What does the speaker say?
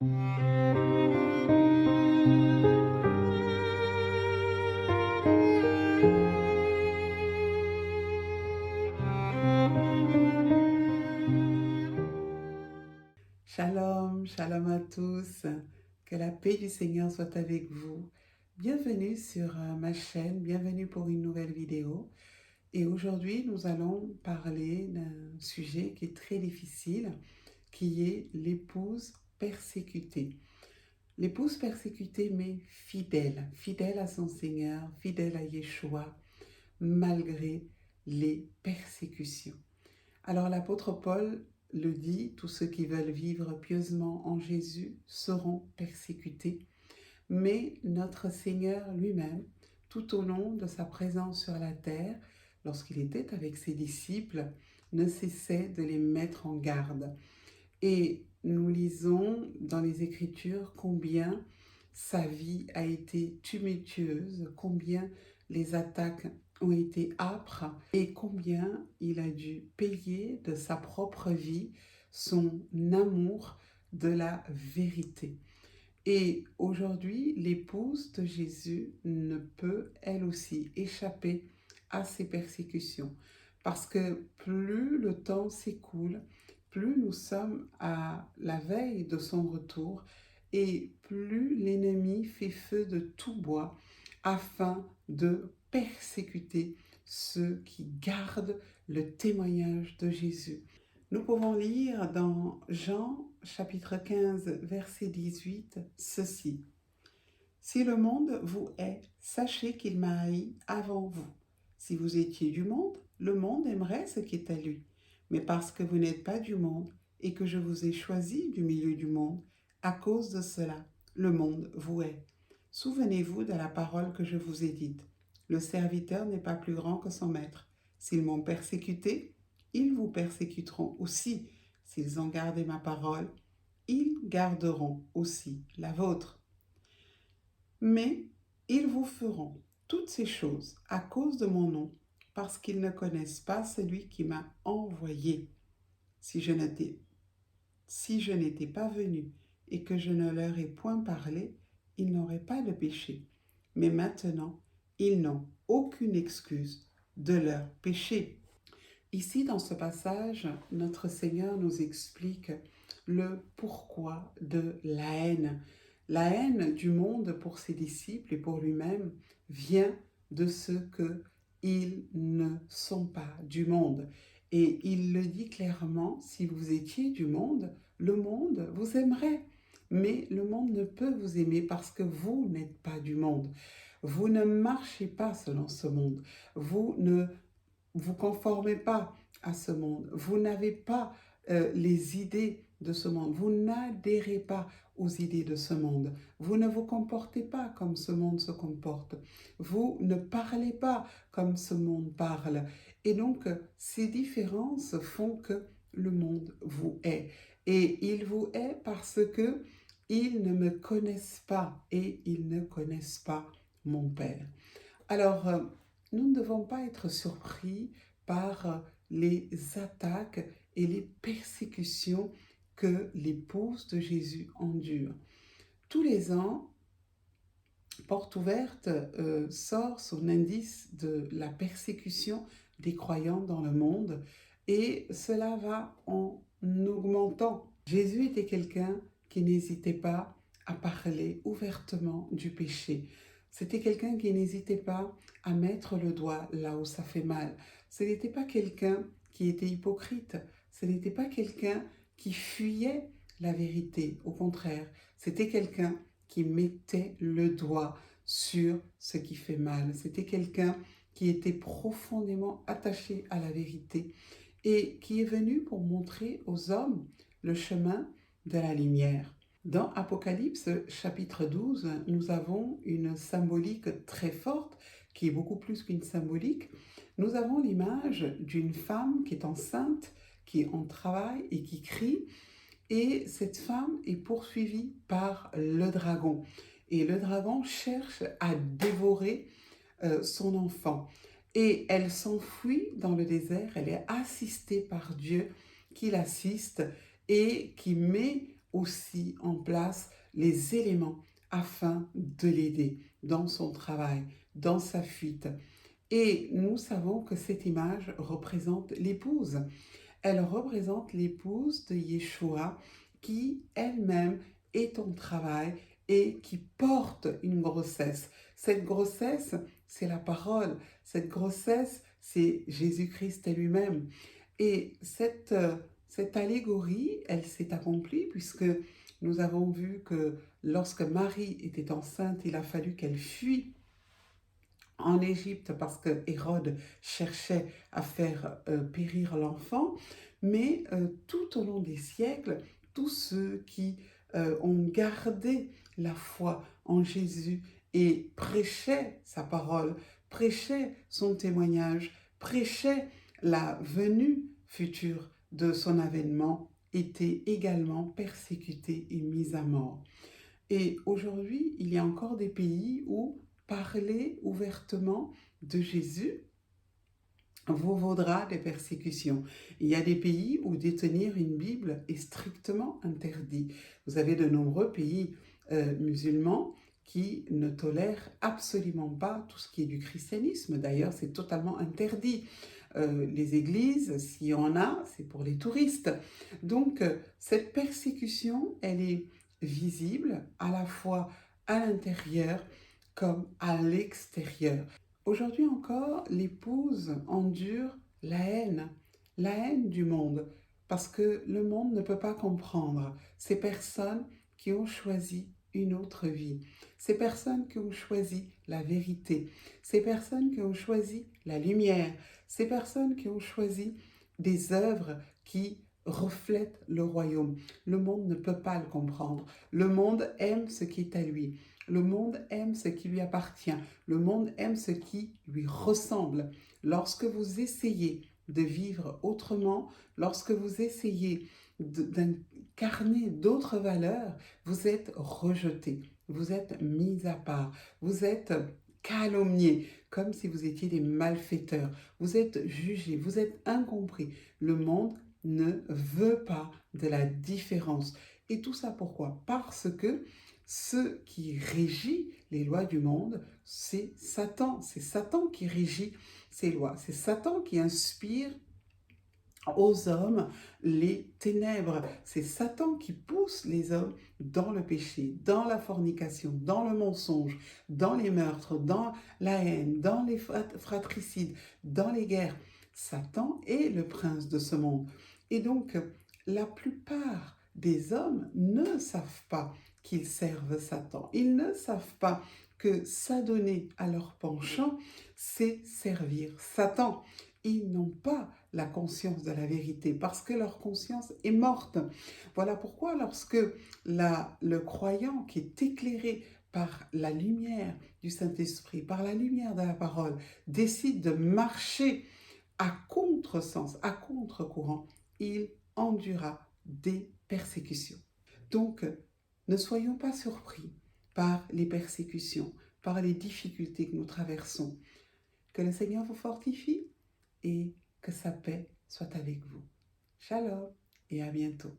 Shalom, shalom à tous. Que la paix du Seigneur soit avec vous. Bienvenue sur ma chaîne, bienvenue pour une nouvelle vidéo. Et aujourd'hui, nous allons parler d'un sujet qui est très difficile, qui est l'épouse persécutée. L'épouse persécutée mais fidèle, fidèle à son Seigneur, fidèle à Yeshua, malgré les persécutions. Alors l'apôtre Paul le dit, tous ceux qui veulent vivre pieusement en Jésus seront persécutés, mais notre Seigneur lui-même, tout au long de sa présence sur la terre, lorsqu'il était avec ses disciples, ne cessait de les mettre en garde. Et nous lisons dans les Écritures combien sa vie a été tumultueuse, combien les attaques ont été âpres et combien il a dû payer de sa propre vie son amour de la vérité. Et aujourd'hui, l'épouse de Jésus ne peut, elle aussi, échapper à ces persécutions. Parce que plus le temps s'écoule, plus nous sommes à la veille de son retour et plus l'ennemi fait feu de tout bois afin de persécuter ceux qui gardent le témoignage de Jésus. Nous pouvons lire dans Jean chapitre 15 verset 18 ceci. Si le monde vous hait, sachez qu'il m'a haï avant vous. Si vous étiez du monde aimerait ce qui est à lui. Mais parce que vous n'êtes pas du monde et que je vous ai choisi du milieu du monde, à cause de cela, le monde vous hait. Souvenez-vous de la parole que je vous ai dite. Le serviteur n'est pas plus grand que son maître. S'ils m'ont persécuté, ils vous persécuteront aussi. S'ils ont gardé ma parole, ils garderont aussi la vôtre. Mais ils vous feront toutes ces choses à cause de mon nom, parce qu'ils ne connaissent pas celui qui m'a envoyé. Si je n'étais pas venu et que je ne leur ai point parlé, ils n'auraient pas de péché. Mais maintenant, ils n'ont aucune excuse de leur péché. Ici, dans ce passage, notre Seigneur nous explique le pourquoi de la haine. La haine du monde pour ses disciples et pour lui-même vient de ce qu'ils ne sont pas du monde. Et il le dit clairement, si vous étiez du monde, le monde vous aimerait. Mais le monde ne peut vous aimer parce que vous n'êtes pas du monde. Vous ne marchez pas selon ce monde. Vous ne vous conformez pas à ce monde. Vous n'avez pas les idées de ce monde. Vous n'adhérez pas aux idées de ce monde. Vous ne vous comportez pas comme ce monde se comporte. Vous ne parlez pas comme ce monde parle. Et donc, ces différences font que le monde vous hait. Et il vous hait parce que ils ne me connaissent pas et ils ne connaissent pas mon Père. Alors, nous ne devons pas être surpris par les attaques et les persécutions que l'épouse de Jésus endure. Tous les ans, Porte Ouverte sort son indice de la persécution des croyants dans le monde et cela va en augmentant. Jésus était quelqu'un qui n'hésitait pas à parler ouvertement du péché. C'était quelqu'un qui n'hésitait pas à mettre le doigt là où ça fait mal. Ce n'était pas quelqu'un qui était hypocrite. Ce n'était pas quelqu'un qui fuyait la vérité. Au contraire, c'était quelqu'un qui mettait le doigt sur ce qui fait mal. C'était quelqu'un qui était profondément attaché à la vérité et qui est venu pour montrer aux hommes le chemin de la lumière. Dans Apocalypse chapitre 12, nous avons une symbolique très forte qui est beaucoup plus qu'une symbolique. Nous avons l'image d'une femme qui est enceinte, qui est en travail et qui crie. Et cette femme est poursuivie par le dragon. Et le dragon cherche à dévorer son enfant. Et elle s'enfuit dans le désert. Elle est assistée par Dieu qui l'assiste et qui met aussi en place les éléments afin de l'aider dans son travail, dans sa fuite. Et nous savons que cette image représente l'épouse. Elle représente l'épouse de Yeshua qui elle-même est en travail et qui porte une grossesse. Cette grossesse, c'est la parole. Cette grossesse, c'est Jésus-Christ lui-même. Et cette allégorie, elle s'est accomplie puisque nous avons vu que lorsque Marie était enceinte, il a fallu qu'elle fuit en Égypte parce que Hérode cherchait à faire périr l'enfant, mais tout au long des siècles, tous ceux qui ont gardé la foi en Jésus et prêchaient sa parole, prêchaient son témoignage, prêchaient la venue future de son avènement, étaient également persécutés et mis à mort. Et aujourd'hui, il y a encore des pays où parler ouvertement de Jésus vous vaudra des persécutions. Il y a des pays où détenir une Bible est strictement interdit. Vous avez de nombreux pays musulmans qui ne tolèrent absolument pas tout ce qui est du christianisme. D'ailleurs, c'est totalement interdit. Les églises, s'il y en a, c'est pour les touristes. Donc, cette persécution, elle est visible à la fois à l'intérieur comme à l'extérieur. Aujourd'hui encore, l'épouse endure la haine du monde, parce que le monde ne peut pas comprendre ces personnes qui ont choisi une autre vie, ces personnes qui ont choisi la vérité, ces personnes qui ont choisi la lumière, ces personnes qui ont choisi des œuvres qui reflètent le royaume. Le monde ne peut pas le comprendre. Le monde aime ce qui est à lui. Le monde aime ce qui lui appartient. Le monde aime ce qui lui ressemble. Lorsque vous essayez de vivre autrement, lorsque vous essayez d'incarner d'autres valeurs, vous êtes rejeté, vous êtes mis à part, vous êtes calomnié, comme si vous étiez des malfaiteurs. Vous êtes jugé, vous êtes incompris. Le monde ne veut pas de la différence. Et tout ça pourquoi? Parce que ce qui régit les lois du monde, c'est Satan. C'est Satan qui régit ces lois. C'est Satan qui inspire aux hommes les ténèbres. C'est Satan qui pousse les hommes dans le péché, dans la fornication, dans le mensonge, dans les meurtres, dans la haine, dans les fratricides, dans les guerres. Satan est le prince de ce monde. Et donc, la plupart des hommes ne savent pas qu'ils servent Satan. Ils ne savent pas que s'adonner à leur penchant, c'est servir Satan. Ils n'ont pas la conscience de la vérité parce que leur conscience est morte. Voilà pourquoi lorsque le croyant qui est éclairé par la lumière du Saint-Esprit, par la lumière de la parole, décide de marcher à contresens, à contre-courant, il endurera des persécutions. Donc, ne soyons pas surpris par les persécutions, par les difficultés que nous traversons. Que le Seigneur vous fortifie et que sa paix soit avec vous. Shalom et à bientôt.